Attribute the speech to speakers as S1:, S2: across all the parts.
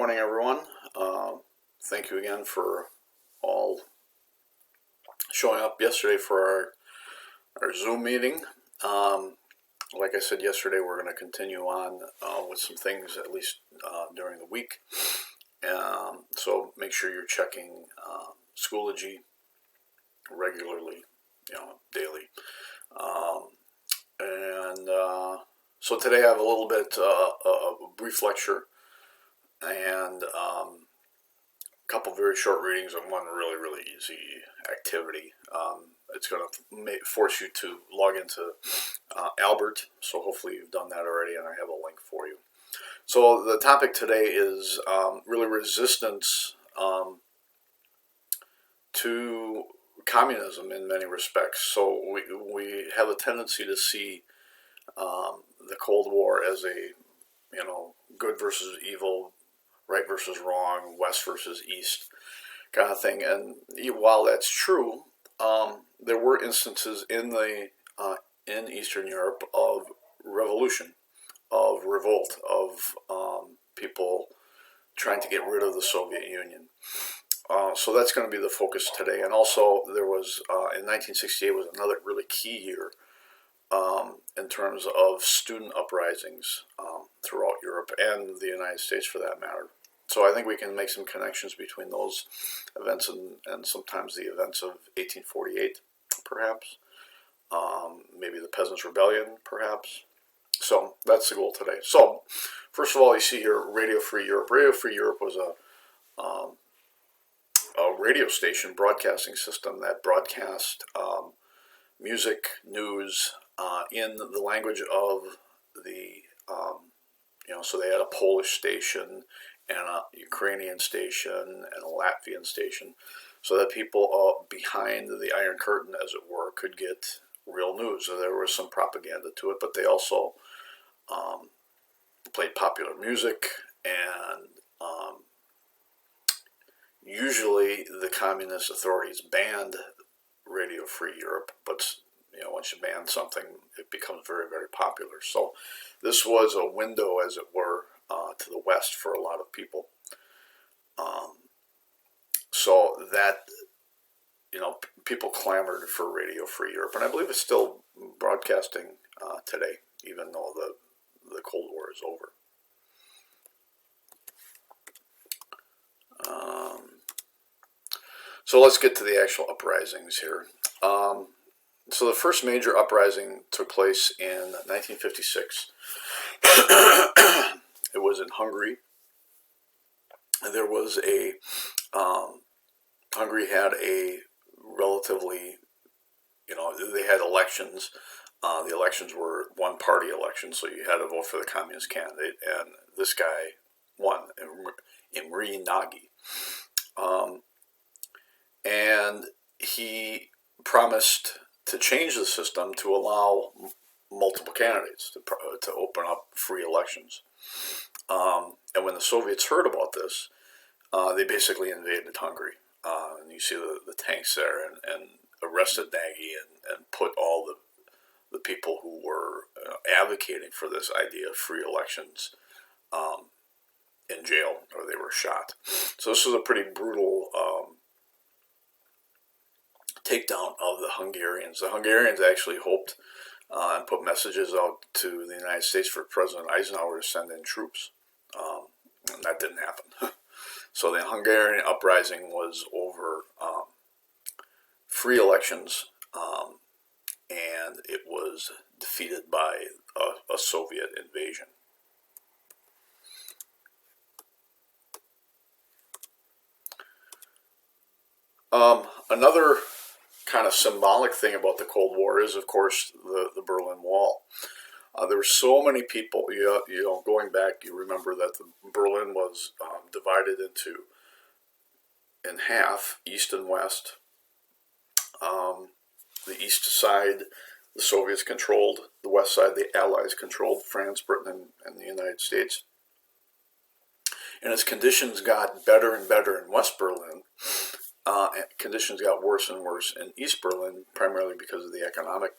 S1: Morning, everyone. Thank you again for all showing up yesterday for our Zoom meeting. Like I said yesterday, we're going to continue on with some things, at least during the week. So make sure you're checking Schoology regularly, daily. So today I have a little bit a brief lecture and a couple very short readings and one really easy activity. It's going to force you to log into Albert, so hopefully you've done that already, and I have a link for you. So the topic today is really resistance to communism in many respects. So we have a tendency to see the Cold War as a good versus evil, right versus wrong, west versus east kind of thing. And while that's true, there were instances in Eastern Europe of revolution, of revolt, of people trying to get rid of the Soviet Union. So that's going to be the focus today. And also there was, in 1968 was another really key year in terms of student uprisings throughout Europe and the United States for that matter. So I think we can make some connections between those events and sometimes the events of 1848, perhaps. Maybe the Peasants' Rebellion, perhaps. So that's the goal today. So first of all, you see here Radio Free Europe. Radio Free Europe was a radio station broadcasting system that broadcast music, news in the language of the, so they had a Polish station and a Ukrainian station and a Latvian station, so that people behind the Iron Curtain, as it were, could get real news. So there was some propaganda to it, but they also played popular music, and usually the communist authorities banned Radio Free Europe, but once you ban something, it becomes very popular. So this was a window, as it were, to the West for a lot of people. So that, people clamored for Radio Free Europe, and I believe it's still broadcasting today, even though the Cold War is over. So let's get to the actual uprisings here. So the first major uprising took place in 1956. It was in Hungary. There was Hungary had a relatively, they had elections. The elections were one-party elections, so you had to vote for the communist candidate, and this guy won, Imre Nagy. And he promised to change the system to allow multiple candidates to open up free elections. And when the Soviets heard about this, they basically invaded Hungary. And you see the tanks there and arrested Nagy and put all the people who were advocating for this idea of free elections in jail, or they were shot. So this was a pretty brutal takedown of the Hungarians. The Hungarians actually hoped and put messages out to the United States for President Eisenhower to send in troops. And that didn't happen. So the Hungarian uprising was over free elections, and it was defeated by a Soviet invasion. Another kind of symbolic thing about the Cold War is, of course, the Berlin Wall. There were so many people, going back, you remember that Berlin was divided in half, east and west. The east side, the Soviets controlled. The west side, the Allies controlled, France, Britain, and the United States. And as conditions got better and better in West Berlin, conditions got worse and worse in East Berlin, primarily because of the economic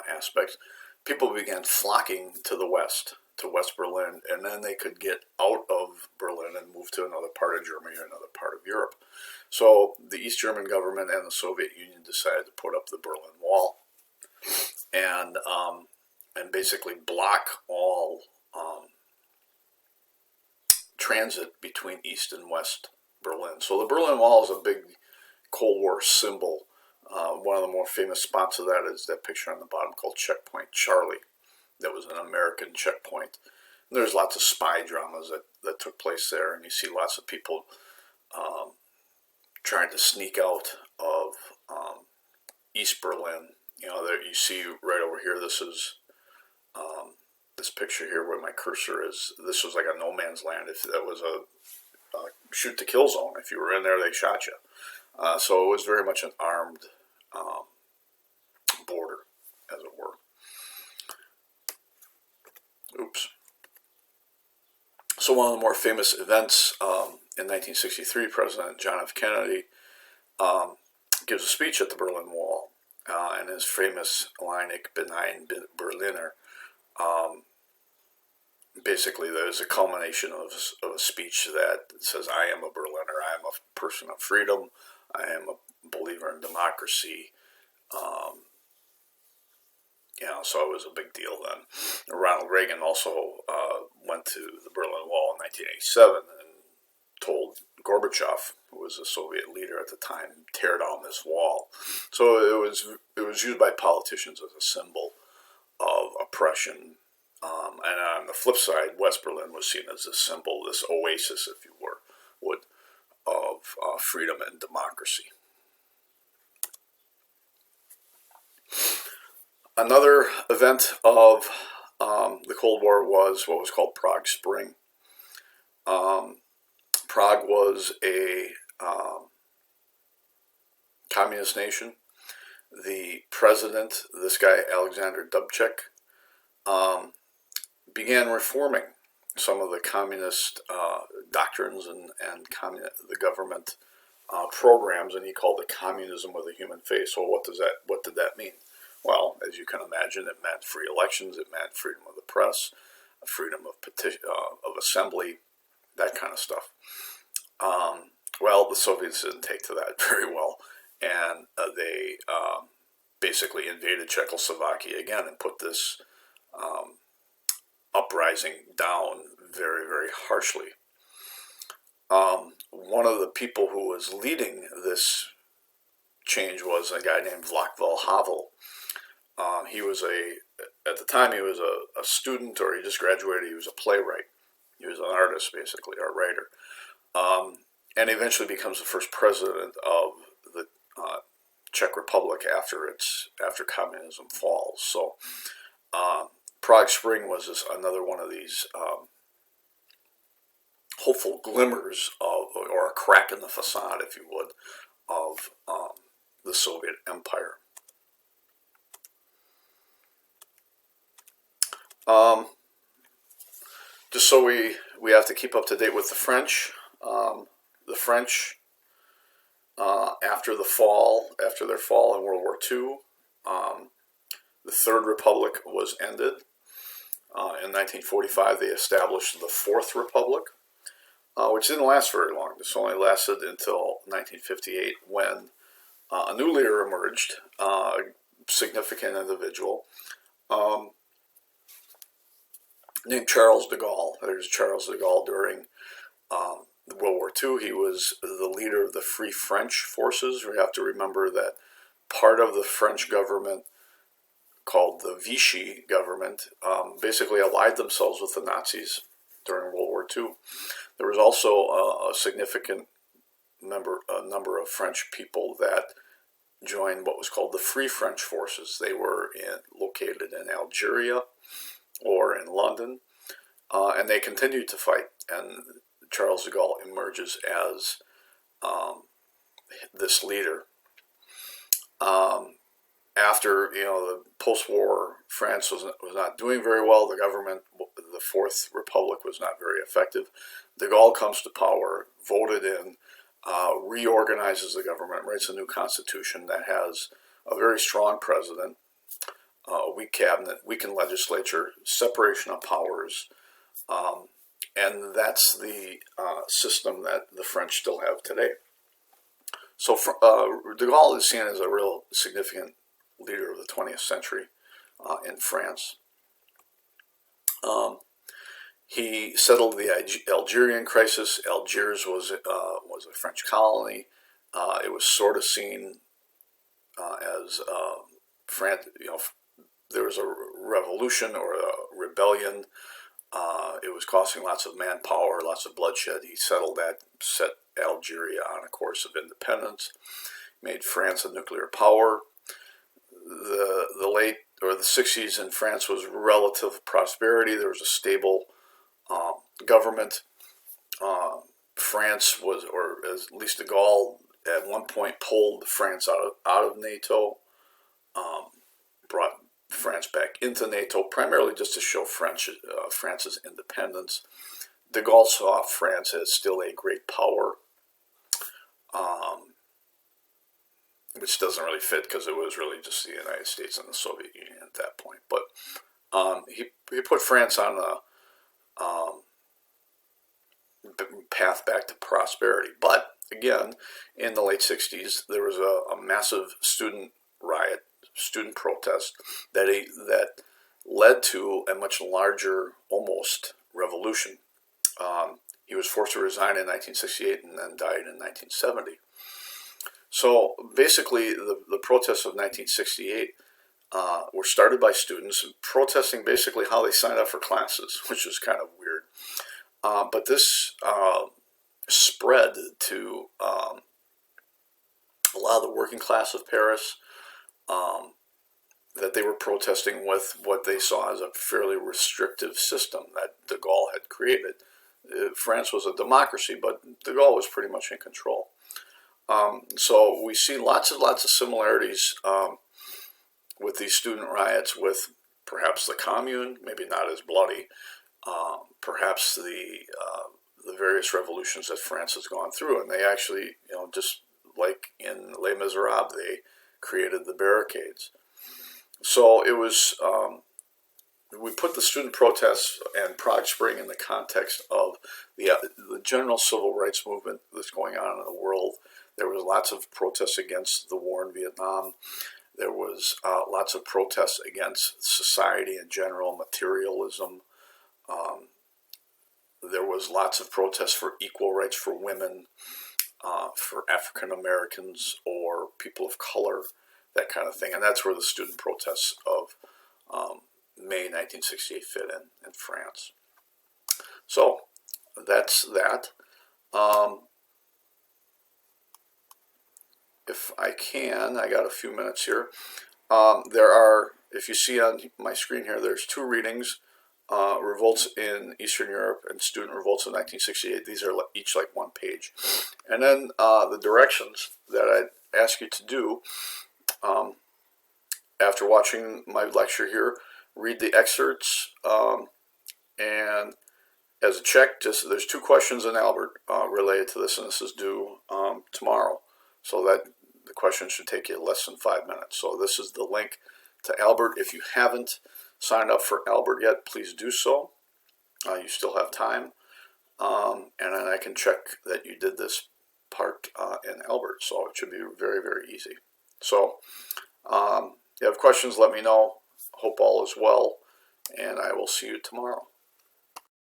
S1: aspects. People began flocking to the west, to West Berlin, and then they could get out of remove Berlin and move to another part of Germany or another part of Europe. So the East German government and the Soviet Union decided to put up the Berlin Wall and basically block all transit between East and West Berlin. So the Berlin Wall is a big Cold War symbol. One of the more famous spots of that is that picture on the bottom called Checkpoint Charlie. That was an American checkpoint. And there's lots of spy dramas that took place there, and you see lots of people trying to sneak out of East Berlin. You know, there you see right over here, this is this picture here where my cursor is. This was like a no man's land. If that was a shoot to kill zone, if you were in there, they shot you. So it was very much an armed border, as it were. Oops. So one of the more famous events in 1963, President John F. Kennedy gives a speech at the Berlin Wall, and his famous line, "Ich bin ein Berliner." Basically, there's a culmination of a speech that says, "I am a Berliner. I am a person of freedom. I am a believer in democracy." You know, so it was a big deal then. Ronald Reagan also went to the Berlin Wall in 1987 and told Gorbachev, who was the Soviet leader at the time, tear down this wall. So it was used by politicians as a symbol of oppression. And on the flip side, West Berlin was seen as a symbol, this oasis, if you would, of freedom and democracy. Another event of the Cold War was what was called Prague Spring. Prague was a communist nation. The president, this guy Alexander Dubček, began reforming some of the communist doctrines and the government programs, and he called it communism with a human face. So what did that mean? Well, as you can imagine, it meant free elections, it meant freedom of the press, freedom of of assembly, that kind of stuff. Well, the Soviets didn't take to that very well, and they basically invaded Czechoslovakia again and put this uprising down very, very harshly. One of the people who was leading this change was a guy named Václav Havel. He was at the time he was a student, or he just graduated. He was a playwright. He was an artist, basically, or a writer. And eventually becomes the first president of the Czech Republic after communism falls. So Prague Spring was another one of these hopeful glimmers of, or a crack in the facade, if you would, of the Soviet Empire. Just so we have to keep up to date with the French. The French, after their fall in World War II, the Third Republic was ended. In 1945, they established the Fourth Republic, which didn't last very long. This only lasted until 1958, when a new leader emerged, a significant individual, named Charles de Gaulle. There's Charles de Gaulle during World War II. He was the leader of the Free French forces. We have to remember that part of the French government, called the Vichy government, basically allied themselves with the Nazis during World War II. There was also a significant number of French people that joined what was called the Free French forces. They were located in Algeria or in London, and they continued to fight. And Charles de Gaulle emerges as this leader. After the post-war France was not doing very well, the government, the Fourth Republic, was not very effective. De Gaulle comes to power, voted in, reorganizes the government, writes a new constitution that has a very strong president, a weak cabinet, weakened legislature, separation of powers, and that's the system that the French still have today. So de Gaulle is seen as a real significant leader of the 20th century in France. He settled the Algerian crisis. Algiers was a French colony. It was sort of seen as France. There was a revolution or a rebellion. It was costing lots of manpower, lots of bloodshed. He settled that, set Algeria on a course of independence, made France a nuclear power. The late or the 60s in France was relative prosperity. There was a stable government. France was, or at least de Gaulle, at one point pulled France out of NATO, brought France back into NATO, primarily just to show France's independence. De Gaulle saw France as still a great power, which doesn't really fit because it was really just the United States and the Soviet Union at that point. But he put France on a path back to prosperity. But again, in the late 60s, there was a massive student riot, student protest that led to a much larger, almost, revolution. He was forced to resign in 1968 and then died in 1970. So basically, the protests of 1968 were started by students protesting basically how they signed up for classes, which is kind of weird. But this spread to a lot of the working class of Paris, that they were protesting with what they saw as a fairly restrictive system that de Gaulle had created. France was a democracy, but de Gaulle was pretty much in control. So we see lots of similarities with these student riots with perhaps the Commune, maybe not as bloody, perhaps the various revolutions that France has gone through. And they actually, just like in Les Miserables, they created the barricades. So it was, we put the student protests and Prague Spring in the context of the general civil rights movement that's going on in the world. There was lots of protests against the war in Vietnam. There was lots of protests against society in general, materialism. There was lots of protests for equal rights for women, for African Americans or people of color, that kind of thing. And that's where the student protests of May 1968 fit in France. So that's that. If I can, I got a few minutes here. There are, if you see on my screen here, there's two readings, Revolts in Eastern Europe and Student Revolts in 1968. These are each like one page. And then the directions that I'd ask you to do after watching my lecture here, read the excerpts, and as a check, there's two questions in Albert related to this, and this is due tomorrow. So that the question should take you less than 5 minutes. So this is the link to Albert. If you haven't signed up for Albert yet, please do so. You still have time. And then I can check that you did this part in Albert. So it should be very, very easy. So if you have questions, let me know. Hope all is well, and I will see you tomorrow.